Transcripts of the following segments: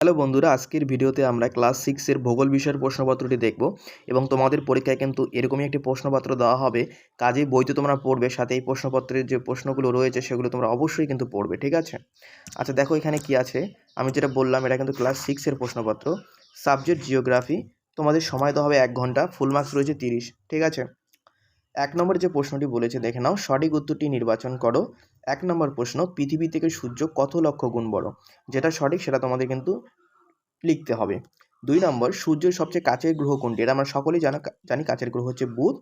Hello বন্ধুরা, আজকের ভিডিওতে আমরা ক্লাস 6 এর ভূগোল বিষয়ের প্রশ্নপত্রটি দেখব এবং তোমাদের পরীক্ষায় কিন্তু এরকমই একটি প্রশ্নপত্র দেওয়া হবে। কাজেই বইতে তোমরা পড়বে, সাথে এই প্রশ্নপত্রের যে প্রশ্নগুলো রয়েছে সেগুলো তোমরা অবশ্যই কিন্তু পড়বে, ঠিক আছে? আচ্ছা দেখো এখানে কি আছে। আমি যেটা বললাম এটা কিন্তু ক্লাস 6 এর প্রশ্নপত্র। Subject geography. তোমাদের সময় দেওয়া হবে 1 ঘন্টা, ফুল মার্কস রয়েছে 30, ঠিক আছে? 1 নম্বরে যে প্রশ্নটি বলেছে দেখে নাও, সঠিক উত্তরটি নির্বাচন করো। 1 নম্বর প্রশ্ন, পৃথিবী থেকে সূর্য কত লক্ষ গুণ বড়? যেটা সঠিক সেটা তোমাদের কিন্তু লিখতে হবে। 2 নম্বর, সূর্যের সবচেয়ে কাছের গ্রহ কোনটি? এটা আমরা সকলেই জানি কাছের গ্রহ হচ্ছে বুধ।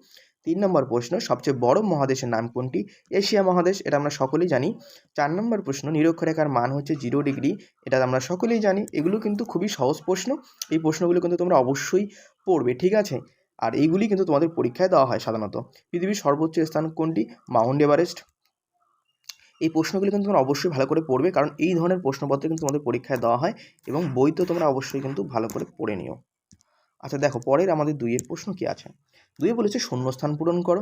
3 নম্বর প্রশ্ন, সবচেয়ে বড় মহাদেশের নাম কোনটি? এশিয়া মহাদেশ, এটা আমরা সকলেই জানি। 4 নম্বর প্রশ্ন, নিরক্ষরেখার মান হচ্ছে 0 ডিগ্রি, এটা আমরা সকলেই জানি। এগুলো কিন্তু খুবই সহজ প্রশ্ন। এই প্রশ্নগুলো কিন্তু তোমরা অবশ্যই পড়বে, ঠিক আছে? আর এইগুলি কিন্তু তোমাদের পরীক্ষায় দেওয়া হয় সাধারণত। পৃথিবীর সর্বোচ্চ স্থান কোনটি? Mount Everest. এই প্রশ্নগুলো কিন্তু তোমরা অবশ্যই ভালো করে পড়বে, কারণ এই ধরনের প্রশ্নপত্র কিন্তু তোমাদের পরীক্ষায় দেওয়া হয় এবং বইতেও তোমরা অবশ্যই কিন্তু ভালো করে পড়ে নিও। আচ্ছা দেখো পরের আমাদের 2 এর প্রশ্ন কি আছে। 2 বলেছে শূন্যস্থান পূরণ করো।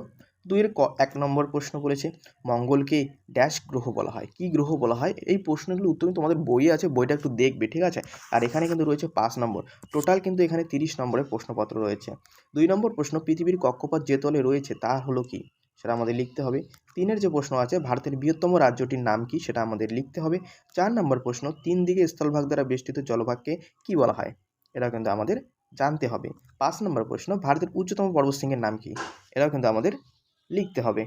2 এর 1 নম্বর প্রশ্ন বলেছে মঙ্গলকে ড্যাশ গ্রহ বলা হয়, কি গ্রহ বলা হয়? এই প্রশ্নগুলোর উত্তর কিন্তু তোমাদের বইয়ে আছে, বইটা একটু দেখবে, ঠিক আছে? আর এখানে কিন্তু রয়েছে 5 নম্বর, টোটাল কিন্তু এখানে 30 নম্বরের প্রশ্নপত্র রয়েছে। 2 নম্বর প্রশ্ন, পৃথিবীর কক্ষপথ যে তলে রয়েছে তা হলো কি? সেটা আমাদের লিখতে হবে। 3 এর যে প্রশ্ন আছে, ভারতের বৃহত্তম রাজ্যটির নাম কি? সেটা আমাদের লিখতে হবে। 4 নম্বর প্রশ্ন, 3 দিকে স্থলভাগ দ্বারা বেষ্টিত জলভাগকে কি বলা হয়? এটা কিন্তু আমাদের জানতে হবে। 5 নম্বর প্রশ্ন, ভারতের উচ্চতম পর্বতশৃঙ্গের নাম কি? এটাও কিন্তু আমাদের লিখতে হবে।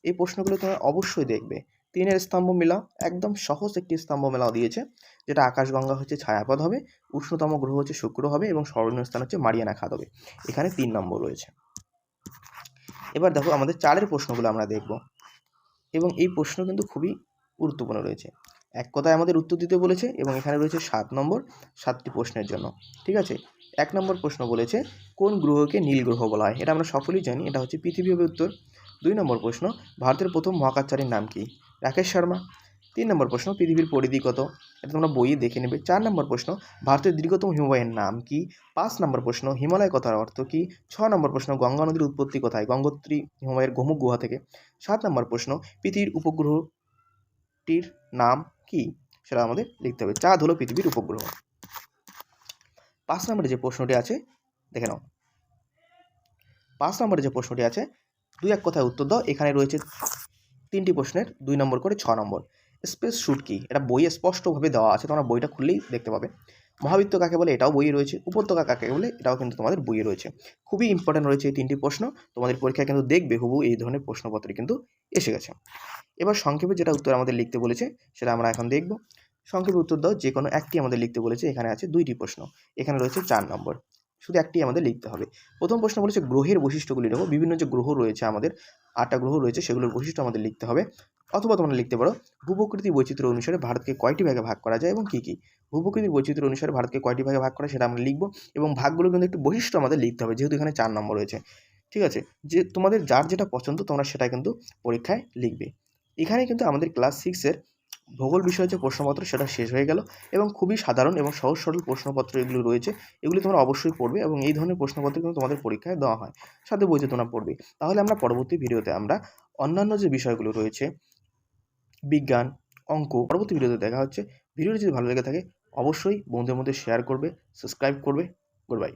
এই প্রশ্নগুলো তোমরা অবশ্যই দেখবে। 3 এর স্তম্ভ মেলাও, একদম সহজ একটি স্তম্ভ মেলাও দিয়েছে, যেটা আকাশগঙ্গা হচ্ছে ছায়াপথ হবে, উষ্ণতম গ্রহ হচ্ছে শুক্র হবে এবং স্মরণীয় স্থান হচ্ছে মারিয়ানা খাদ হবে। এখানে 3 নম্বর রয়েছে। এবার দেখো আমাদের 4 এর প্রশ্নগুলো আমরা দেখব এবং এই প্রশ্ন কিন্তু খুবই গুরুত্বপূর্ণ রয়েছে। এক কথায় আমাদের উত্তর দিতে বলেছে এবং এখানে রয়েছে 7 নম্বর, 7টি প্রশ্নের জন্য, ঠিক আছে? 1 নম্বর প্রশ্ন বলেছে কোন গ্রহকে নীল গ্রহ বলা হয়? এটা আমরা সকলেই জানি, এটা হচ্ছে পৃথিবী হবে উত্তর। 2 নম্বর প্রশ্ন, ভারতের প্রথম মহাকাশচারীর নাম কি? রাকেশ শর্মা। 3 নম্বর প্রশ্ন, পৃথিবীর পরিধি কত? এটা তোমরা বইয়ে দেখে নেবে। 4 নম্বর প্রশ্ন, ভারতের দীর্ঘতম হিমবাহের নাম কি? 5 নম্বর প্রশ্ন, হিমালয় কথার অর্থ কি? 6 নম্বর প্রশ্ন, গঙ্গা নদীর উৎপত্তি কোথায়? গঙ্গোত্রী হিমবাহের গোমুখ গুহা থেকে। 7 নম্বর প্রশ্ন, পৃথিবীর উপগ্রহটির নাম কি? সেটা আমাদের লিখতে হবে। চাঁদ হলো পৃথিবীর উপগ্রহ। 5 নম্বরে যে প্রশ্নটি আছে দেখে নাও। 5 নম্বরে যে প্রশ্নটি আছে, 2-1 কথায় উত্তর দাও। এখানে রয়েছে 3টি প্রশ্নের 2 নম্বর করে 6 নম্বর। স্পেস স্যুট কি? এটা বইয়ে স্পষ্টভাবে দেওয়া আছে, তোমরা বইটা খুললেই দেখতে পাবে। মহাবৃত্ত কাকে বলে? এটাও বইয়ে রয়েছে। উপত্যকা কাকে বলে? এটাও কিন্তু তোমাদের বইয়ে রয়েছে। খুবই ইম্পর্টেন্ট রয়েছে এই 3টি প্রশ্ন, তোমাদের পরীক্ষায় কিন্তু দেখবে হুবহু এই ধরনের প্রশ্নপত্র কিন্তু এসে গেছে। এবার সংক্ষেপে যেটা উত্তর আমাদের লিখতে বলেছে সেটা আমরা এখন দেখব। সংক্ষেপে উত্তর দাও, যে কোনো একটি আমাদের লিখতে বলেছে। এখানে আছে 2টি প্রশ্ন, এখানে রয়েছে 4 নম্বর, শুধু একটি আমাদের লিখতে হবে। প্রথম প্রশ্ন বলেছে গ্রহের বৈশিষ্ট্যগুলি লেখো। বিভিন্ন যে গ্রহ রয়েছে আমাদের, 8টা গ্রহ রয়েছে, সেগুলোর বৈশিষ্ট্য আমাদের লিখতে হবে। অথবা তোমরা লিখতে পারো ভূপ্রকৃতি বৈচিত্র্য অনুসারে ভারতকে কয়টি ভাগে ভাগ করা যায় এবং কী কী? ভূপ্রকৃতির বৈচিত্র্য অনুসারে ভারতকে কয়টি ভাগে ভাগ করা সেটা আমরা লিখব এবং ভাগগুলো কিন্তু একটু বৈশিষ্ট্য আমাদের লিখতে হবে, যেহেতু এখানে 4 নম্বর রয়েছে, ঠিক আছে? যে তোমাদের যার যেটা পছন্দ তোমরা সেটা কিন্তু পরীক্ষায় লিখবে। এখানে কিন্তু আমাদের ক্লাস 6 এর ভূগোল বিষয়ের যে প্রশ্নপত্র সেটা শেষ হয়ে গেল এবং খুবই সাধারণ এবং সহজ সরল প্রশ্নপত্র এগুলো রয়েছে। এগুলি তোমরা অবশ্যই পড়বে এবং এই ধরনের প্রশ্নপত্র কিন্তু তোমাদের পরীক্ষায় দেওয়া হয়, সাথে বইতে তোমরা পড়বে। তাহলে আমরা পরবর্তী ভিডিওতে আমরা অন্যান্য যে বিষয়গুলো রয়েছে, বিজ্ঞান, অঙ্ক, পরবর্তী ভিডিওতে দেখা হচ্ছে। ভিডিওটি যদি ভালো লেগে থাকে অবশ্যই বন্ধুদের মধ্যে শেয়ার করবে, সাবস্ক্রাইব করবে। Good bye.